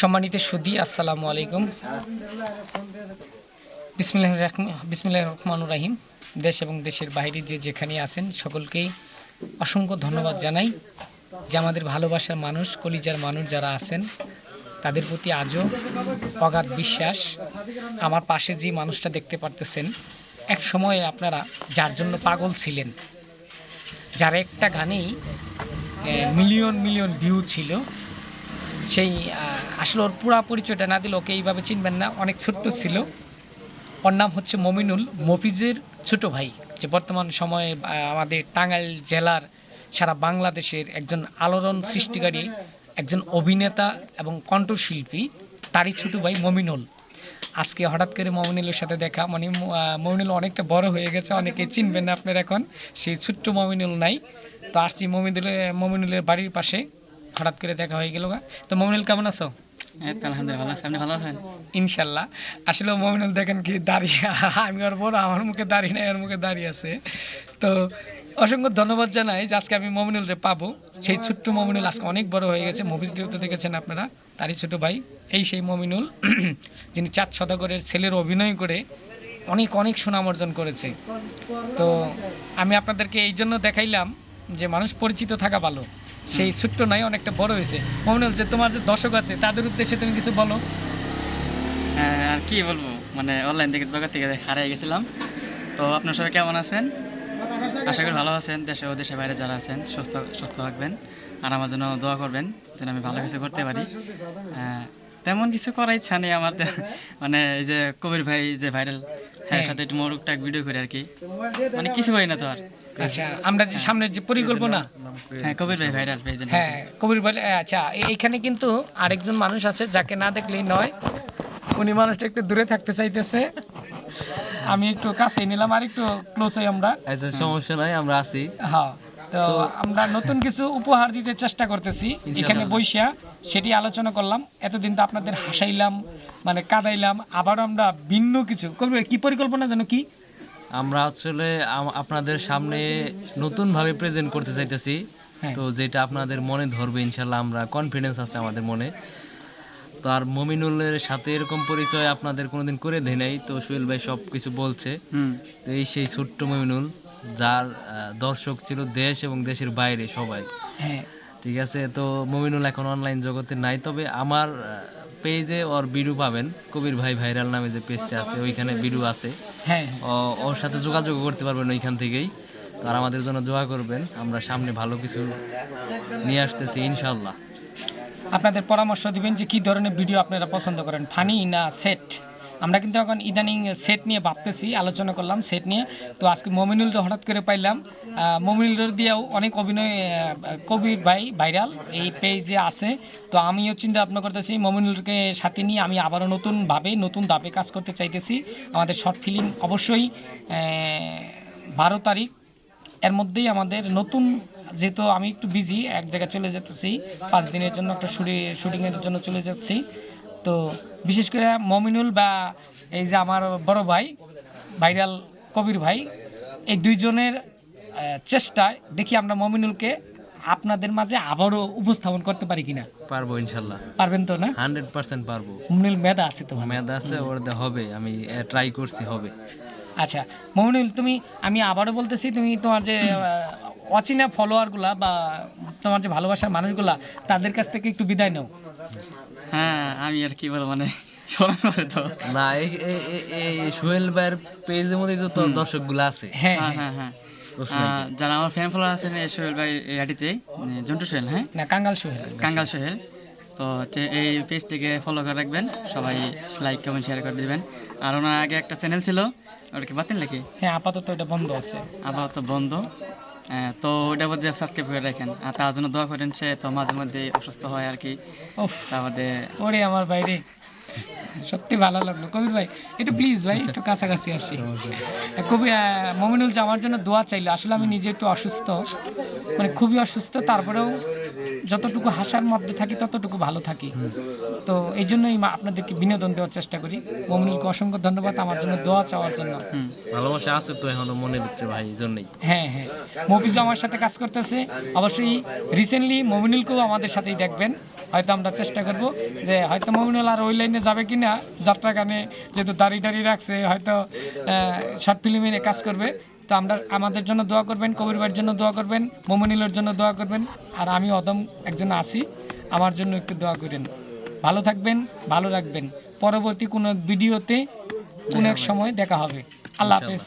সম্মানিত সুধী, আসসালামু আলাইকুম। বিসমিল্লাহির রহমানির রহিম। দেশ এবং দেশের বাইরে যে যেখানে আছেন সকলকেই অসংখ্য ধন্যবাদ জানাই যে আমাদের ভালোবাসার মানুষ, কলিজার মানুষ যারা আছেন তাদের প্রতি আজও অগাধ বিশ্বাস। আমার পাশে যে মানুষটা দেখতে পারতেছেন, এক সময়ে আপনারা যার জন্য পাগল ছিলেন, যার একটা গানেই মিলিয়ন মিলিয়ন ভিউ ছিল, সেই আসলে ওর পুরা পরিচয়টা না দিলে ওকে এইভাবে চিনবেন না, অনেক ছোট্ট ছিল। ওর নাম হচ্ছে মমিনুল, মফিজের ছোট ভাই, যে বর্তমান সময়ে আমাদের টাঙ্গাইল জেলার, সারা বাংলাদেশের একজন আলোড়ন সৃষ্টিকারী একজন অভিনেতা এবং কণ্ঠশিল্পী, তারই ছোট ভাই মমিনুল। আজকে হঠাৎ করে মমিনুলের সাথে দেখা, মানে মমিনুল অনেকটা বড় হয়ে গেছে, অনেকে চিনবেন না আপনার এখন, সেই ছোট্ট মমিনুল নাই। তো আসছি মমিনুলের বাড়ির পাশে, হঠাৎ করে দেখা হয়ে গেল। তো মমিনুল, কেমন আছো? আলহামদুলিল্লাহ ভালো আছি। আপনি ভালো আছেন? ইনশাল্লাহ। আসলে মমিনুল দেখেন কি দাঁড়িয়ে, আমি আর বড়, আমার মুখে দাঁড়িয়ে নেই, ওর মুখে দাঁড়িয়ে আছে। তো অসংখ্য ধন্যবাদ জানাই যে আজকে আমি মমিনুলকে পাবো। সেই ছোট্ট মমিনুল আজকে অনেক বড় হয়ে গেছে, মুভিজ ভিডিওতে দেখেছেন আপনারা, তারই ছোট ভাই। এই সেই মমিনুল যিনি চাঁদ সদাগরের ছেলের অভিনয় করে অনেক অনেক সুনাম অর্জন করেছে। তো আমি আপনাদেরকে এই জন্য দেখাইলাম যে মানুষ পরিচিত থাকা ভালো, সেই ছোট্ট নাই, অনেকটা বড় হয়েছে। মমিনুল, যে তোমার যে দর্শক আছে তাদের উদ্দেশ্যে তুমি কিছু বলো। আর কি বলবো, মানে অনলাইন থেকে জগৎ থেকে হারিয়ে গেছিলাম। তো আপনার সবাই কেমন আছেন? আশা করি ভালো আছেন। দেশে ও দেশের বাইরে যারা আছেন সুস্থ সুস্থ থাকবেন, আর আমার জন্য দোয়া করবেন যেন আমি ভালো কিছু করতে পারি। তেমন কিছু করার ইচ্ছা নেই আমার, মানে এই যে কবির ভাই যে ভাইরাল, হ্যাঁ, সাথে একটু টুকটাক ভিডিও করি আর কি, মানে কিছু করি না তো আর। আচ্ছা, আমরা যে সামনের যে পরিকল্পনা, হ্যাঁ, কবির ভাই ভাইরাল পেয়েছেন। হ্যাঁ, কবির ভাই। আচ্ছা, এইখানে কিন্তু আরেকজন মানুষ আছে যাকে না দেখলেই নয়, উনি মানুষটা একটু দূরে থাকতে চাইতেছে, আমি একটু কাছে নিলাম, আর একটু ক্লোজ হই আমরা। আচ্ছা, সমস্যা নাই, আমরা আছি। হ্যাঁ, তো আমরা নতুন কিছু উপহার দিতে চেষ্টা করতেছি এখানে বইসা, সেটি আলোচনা করলাম। এতদিন তো আপনাদের হাসাইলাম, মানে কাঁদাইলাম, আবার আমরা ভিন্ন কিছু করবো। কি পরিকল্পনা যেন কি? আমরা আসলে আপনাদের সামনে নতুনভাবে প্রেজেন্ট করতে চাইতেছি। হ্যাঁ। তো যেটা আপনাদের মনে ধরবে ইনশাল্লাহ, আমরা কনফিডেন্স আছে আমাদের মনে। তো আর মমিনুলের সাথে এরকম পরিচয় আপনাদের কোনোদিন করে দেয় নাই, তো সোহেল ভাই সব কিছু বলছে। তো এই সেই ছোট্ট মমিনুল, যার দর্শক ছিল দেশ এবং দেশের বাইরে সবাই। হ্যাঁ, ঠিক আছে। তো মমিনুল এখন অনলাইন জগতে নাই, তবে আমার পেজে ওর ভিডিও পাবেন, কবির ভাই ভাইরাল নামে যে পেজটা আছে, ওইখানে ভিডিও আছে। হ্যাঁ, ওর সাথে যোগাযোগ করতে পারবেন ওইখান থেকেই। আর আমাদের জন্য দোয়া করবেন, আমরা সামনে ভালো কিছু নিয়ে আসতেছি ইনশাল্লাহ। আপনাদের পরামর্শ দিবেন যে কী ধরনের ভিডিও আপনারা পছন্দ করেন, ফানি না সেট। আমরা কিন্তু এখন ইদানিং সেট নিয়ে ভাবতেছি, আলোচনা করলাম সেট নিয়ে। তো আজকে মমিনুলটা হঠাৎ করে পাইলাম, মমিনুলের দিয়েও অনেক অভিনয়, কবির ভাই ভাইরাল এই পেজে আছে। তো আমিও চিন্তা ভাবনা করতেছি মমিনুলকে সাথে নিয়ে আমি আবারও নতুনভাবে নতুন ধাপে কাজ করতে চাইতেছি। আমাদের শর্ট ফিল্ম অবশ্যই 12 তারিখ, এর মধ্যেই আমাদের নতুন, যেহেতু আমি একটু বিজি, এক জায়গায় চলে যেতেছি 5 দিনের জন্য, একটা শুটিংয়ের জন্য চলে যাচ্ছি। তো বিশেষ করে মমিনুল বা এই যে আমার বড় ভাই ভাইরাল কবির ভাই, এই দুইজনের চেষ্টায় দেখি আমরা মমিনুলকে আপনাদের মাঝে আবারও উপস্থাপন করতে পারি কিনা। পারবো ইনশাল্লাহ। পারবেন তো না? 100% পারবো। মমিনুল মেধা আছে তো? মেয়াদ আছে ওর, হবে, আমি ট্রাই করছি, হবে। আচ্ছা মমিনুল, আমি আবারও বলতেছি, তুমি তোমার যে অচেনা ফলোয়ারগুলা বা তোমার যে ভালোবাসার মানুষগুলা, তাদের কাছ থেকে একটু বিদায় নাও। হ্যাঁ, আমি আর কি বলবো, মানে শোনার পরে তো না, এই সোহেল ভাইয়ের পেজের মধ্যে তো দর্শকগুলো আছে। হ্যাঁ, হ্যাঁ, হ্যাঁ, যারা আমার ফ্যান ফলোয়ার আছেন এই সোহেল ভাই এই আইডিতে, জন্টু সোহেল, হ্যাঁ, না কাঙ্গাল সোহেল, কাঙ্গাল সোহেল। তো এই পেজটিকে ফলো করে রাখবেন, সবাই লাইক কমেন্ট শেয়ার করে দিবেন। আর ওনার আগে একটা চ্যানেল ছিল, ওটা কি বাতিল নাকি? হ্যাঁ, আপাতত এটা বন্ধ আছে। আপাতত বন্ধ। তো ওইটা মধ্যে সাবস্ক্রাইব করে রাখেন, আর তার জন্য দোয়া করেন। সে তো মাঝে মধ্যে অসুস্থ হয় আর কি। তারপরে ওরে আমার বাইরে, সত্যি ভালো লাগলো কবির ভাই, একটু প্লিজ ভাই একটু কাছাকাছি আসি। কবি মমিনুল যে আমার জন্য দোয়া চাইলো, আসলে আমি নিজে একটু অসুস্থ, মানে খুবই অসুস্থ, তারপরেও যতটুকু হাসার মধ্যে থাকি ততটুকু ভালো থাকি। তো এই জন্যই আপনাদেরকে বিনোদন দেওয়ার চেষ্টা করি। মমিনুলকে অসংখ্য ধন্যবাদ আমার জন্য দোয়া চাওয়ার জন্য। ভালোবাসা আছে তো এখনো মনের ভিতরে ভাই, এই জন্যই। হ্যাঁ হ্যাঁ, মফিজও আমার সাথে কাজ করতেছে, অবশ্যই রিসেন্টলি মমিনুলকেও আমাদের সাথেই দেখবেন। হয়তো আমরা চেষ্টা করব যে হয়তো মমিনুল আর ওই লাইনে যাবে কি না, যাত্রা গানে যেহেতু দাড়ি রাখছে, হয়তো শর্ট ফিল্মে কাজ করবে। তো আমরা আমাদের জন্য দোয়া করবেন, কবির ভাইয়ের জন্য দোয়া করবেন, মমিনুলের জন্য দোয়া করবেন। আর আমি অদম একজন আছি, আমার জন্য একটু দোয়া করেন। ভালো থাকবেন, ভালো রাখবেন। পরবর্তী কোনো ভিডিওতে কোনো এক সময় দেখা হবে। আল্লাহ হাফেজ।